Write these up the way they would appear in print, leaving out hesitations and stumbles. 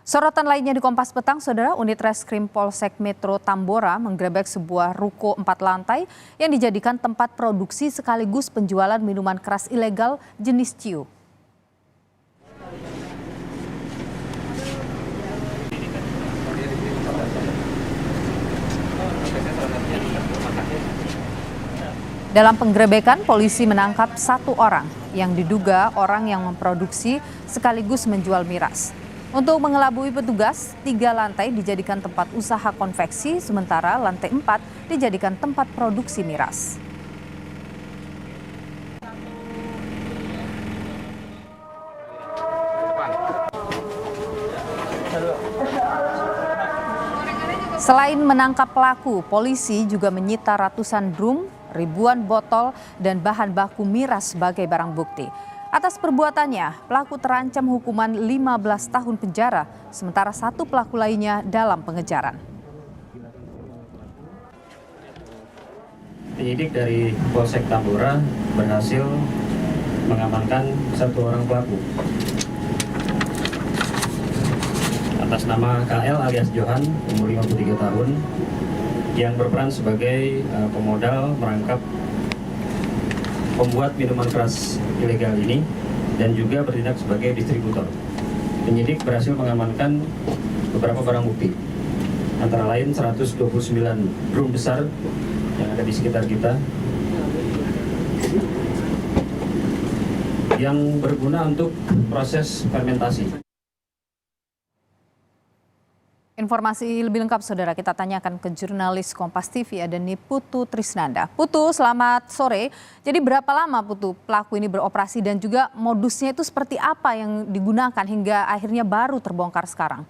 Sorotan lainnya di Kompas Petang, Saudara, unit Reskrim Polsek Metro Tambora menggerebek sebuah ruko 4 lantai yang dijadikan tempat produksi sekaligus penjualan minuman keras ilegal jenis ciu. Dalam penggerebekan, polisi menangkap 1 orang yang diduga orang yang memproduksi sekaligus menjual miras. Untuk mengelabui petugas, 3 lantai dijadikan tempat usaha konveksi, sementara lantai 4 dijadikan tempat produksi miras. Selain menangkap pelaku, polisi juga menyita ratusan drum, ribuan botol, dan bahan baku miras sebagai barang bukti. Atas perbuatannya, pelaku terancam hukuman 15 tahun penjara, sementara 1 pelaku lainnya dalam pengejaran. Penyidik dari Polsek Tambora berhasil mengamankan 1 orang pelaku atas nama KL alias Johan, umur 53 tahun, yang berperan sebagai pemodal merangkap pembuat minuman keras ilegal ini dan juga bertindak sebagai distributor. Penyidik berhasil mengamankan beberapa barang bukti, antara lain 129 drum besar yang ada di sekitar kita yang berguna untuk proses fermentasi. Informasi lebih lengkap, Saudara, kita tanyakan ke jurnalis Kompas TV, ada nih Putu Trisnanda. Putu, selamat sore. Jadi berapa lama, Putu, pelaku ini beroperasi dan juga modusnya itu seperti apa yang digunakan hingga akhirnya baru terbongkar sekarang?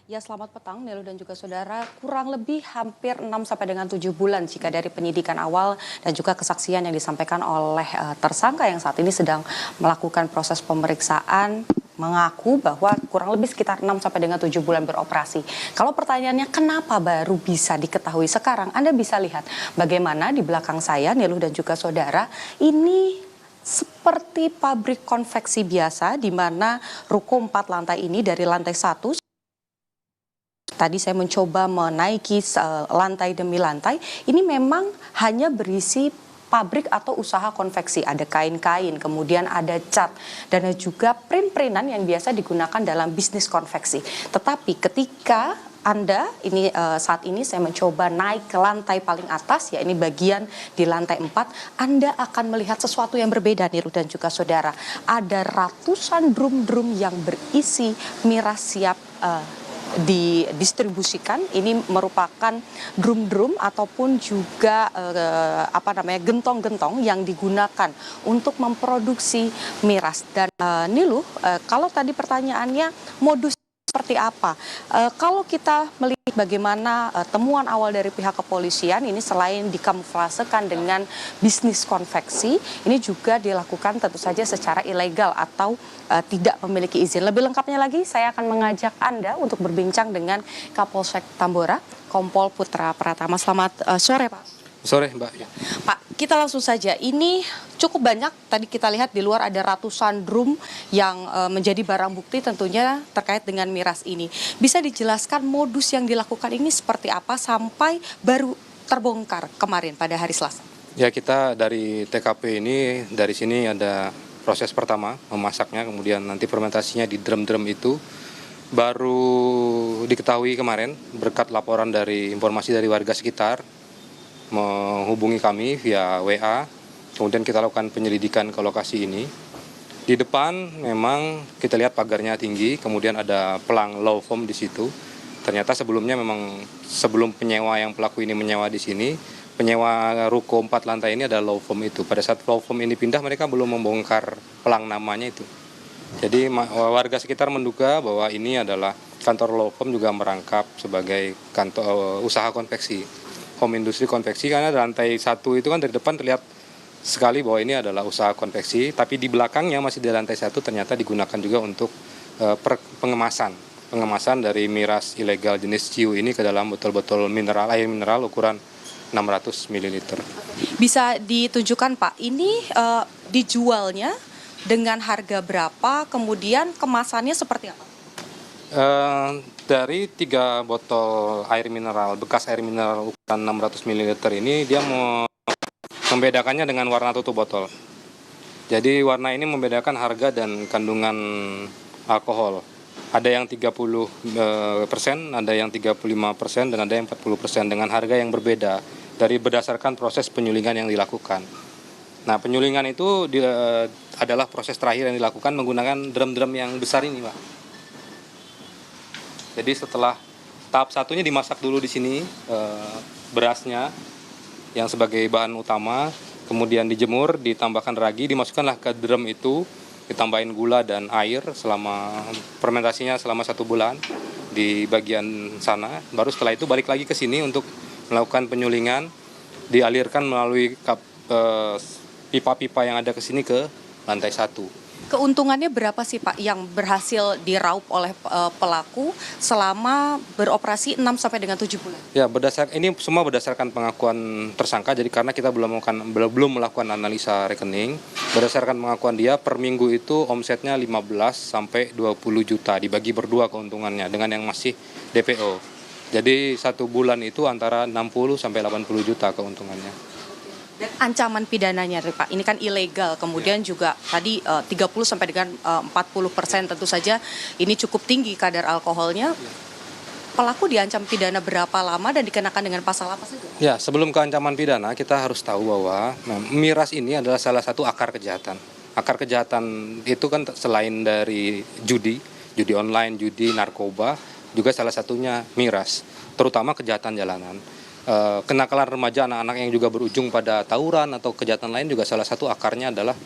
Ya, selamat petang Nelu dan juga saudara. Kurang lebih hampir 6 sampai dengan 7 bulan jika dari penyidikan awal dan juga kesaksian yang disampaikan oleh tersangka yang saat ini sedang melakukan proses pemeriksaan, mengaku bahwa kurang lebih sekitar 6 sampai dengan 7 bulan beroperasi. Kalau pertanyaannya kenapa baru bisa diketahui sekarang, Anda bisa lihat bagaimana di belakang saya, Nelu dan juga saudara, ini seperti pabrik konveksi biasa di mana ruko 4 lantai ini dari lantai 1. Tadi saya mencoba menaiki lantai demi lantai, ini memang hanya berisi pabrik atau usaha konveksi. Ada kain-kain, kemudian ada cat, dan juga print-printan yang biasa digunakan dalam bisnis konveksi. Tetapi ketika Anda, saat ini saya mencoba naik ke lantai paling atas, ya ini bagian di lantai 4, Anda akan melihat sesuatu yang berbeda nih dan juga saudara. Ada ratusan drum-drum yang berisi miras siap didistribusikan. Ini merupakan drum-drum ataupun juga gentong-gentong yang digunakan untuk memproduksi miras. Dan Nilu, kalau tadi pertanyaannya modus seperti apa? Kalau kita melihat bagaimana temuan awal dari pihak kepolisian, ini selain dikamuflasekan dengan bisnis konveksi, ini juga dilakukan tentu saja secara ilegal atau tidak memiliki izin. Lebih lengkapnya lagi, saya akan mengajak Anda untuk berbincang dengan Kapolsek Tambora, Kompol Putra Pratama. Selamat sore, Pak. Sore, Mbak. Pak, kita langsung saja. Ini cukup banyak. Tadi kita lihat di luar ada ratusan drum yang menjadi barang bukti tentunya terkait dengan miras ini. Bisa dijelaskan modus yang dilakukan ini seperti apa sampai baru terbongkar kemarin pada hari Selasa? Ya, kita dari TKP ini, dari sini ada proses pertama, memasaknya, kemudian nanti fermentasinya di drum-drum itu. Baru diketahui kemarin berkat laporan dari informasi dari warga sekitar, menghubungi kami via WA, kemudian kita lakukan penyelidikan ke lokasi ini. Di depan memang kita lihat pagarnya tinggi, kemudian ada pelang low foam di situ. Ternyata sebelumnya memang sebelum penyewa yang pelaku ini menyewa di sini, penyewa ruko 4 lantai ini ada low foam itu. Pada saat low foam ini pindah, mereka belum membongkar pelang namanya itu. Jadi warga sekitar menduga bahwa ini adalah kantor low foam juga merangkap sebagai kantor usaha konveksi. Home industri konveksi, karena lantai 1 itu kan dari depan terlihat sekali bahwa ini adalah usaha konveksi, tapi di belakangnya masih di lantai 1 ternyata digunakan juga untuk pengemasan dari miras ilegal jenis ciu ini ke dalam botol-botol air mineral ukuran 600 ml. Bisa ditunjukkan, Pak, ini dijualnya dengan harga berapa, kemudian kemasannya seperti apa? Dari 3 botol air mineral, bekas air mineral ukuran 600 ml ini, dia membedakannya dengan warna tutup botol. Jadi warna ini membedakan harga dan kandungan alkohol. Ada yang 30%, ada yang 35%, dan ada yang 40% dengan harga yang berbeda dari berdasarkan proses penyulingan yang dilakukan. Nah, penyulingan itu adalah proses terakhir yang dilakukan menggunakan drum-drum yang besar ini, Pak. Jadi setelah tahap satunya dimasak dulu di sini, berasnya yang sebagai bahan utama, kemudian dijemur, ditambahkan ragi, dimasukkanlah ke drum itu, ditambahin gula dan air selama fermentasinya selama 1 bulan di bagian sana. Baru setelah itu balik lagi ke sini untuk melakukan penyulingan, dialirkan melalui pipa-pipa yang ada ke sini ke lantai 1. Keuntungannya berapa sih Pak yang berhasil diraup oleh pelaku selama beroperasi 6 sampai dengan 7 bulan? Ya, ini semua berdasarkan pengakuan tersangka. Jadi karena kita belum melakukan analisa rekening, berdasarkan pengakuan dia per minggu itu omsetnya 15 sampai 20 juta dibagi berdua keuntungannya dengan yang masih DPO. Jadi 1 bulan itu antara 60 sampai 80 juta keuntungannya. Dan ancaman pidananya Pak, ini kan ilegal, kemudian juga tadi 30 sampai dengan 40%, tentu saja ini cukup tinggi kadar alkoholnya. Pelaku diancam pidana berapa lama dan dikenakan dengan pasal apa saja? Ya, sebelum ke ancaman pidana kita harus tahu bahwa miras ini adalah salah satu akar kejahatan. Akar kejahatan itu kan selain dari judi online, judi, narkoba, juga salah satunya miras, terutama kejahatan jalanan. Kenakalan remaja, anak-anak yang juga berujung pada tawuran atau kejahatan lain juga salah satu akarnya adalah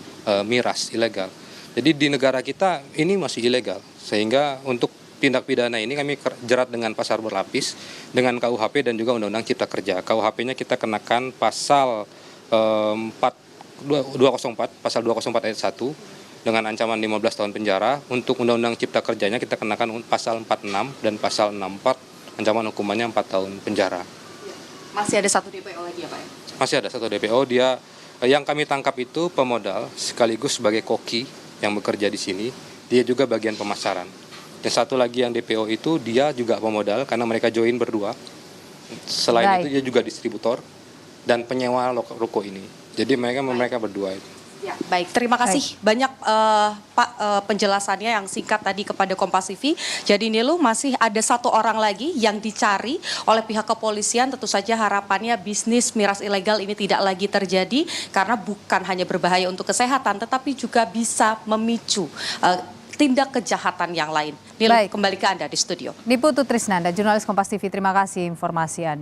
miras ilegal. Jadi di negara kita ini masih ilegal, sehingga untuk tindak pidana ini kami jerat dengan pasal berlapis dengan KUHP dan juga Undang-Undang Cipta Kerja. KUHP-nya kita kenakan pasal 204 ayat 1 dengan ancaman 15 tahun penjara. Untuk Undang-Undang Cipta Kerjanya kita kenakan pasal 46 dan pasal 64, ancaman hukumannya 4 tahun penjara. Masih ada 1 DPO lagi ya Pak? Masih ada 1 DPO, dia yang kami tangkap itu pemodal sekaligus sebagai koki yang bekerja di sini. Dia juga bagian pemasaran. Dan 1 lagi yang DPO itu dia juga pemodal karena mereka join berdua. Selain itu dia juga distributor dan penyewa ruko ini. Jadi mereka berdua itu. Ya, baik, terima kasih banyak Pak penjelasannya yang singkat tadi kepada Kompas TV. Jadi Nilu, masih ada 1 orang lagi yang dicari oleh pihak kepolisian. Tentu saja harapannya bisnis miras ilegal ini tidak lagi terjadi karena bukan hanya berbahaya untuk kesehatan tetapi juga bisa memicu tindak kejahatan yang lain. Nilu, kembali ke Anda di studio. Niputu Trisnanda, jurnalis Kompas TV, terima kasih informasi Anda.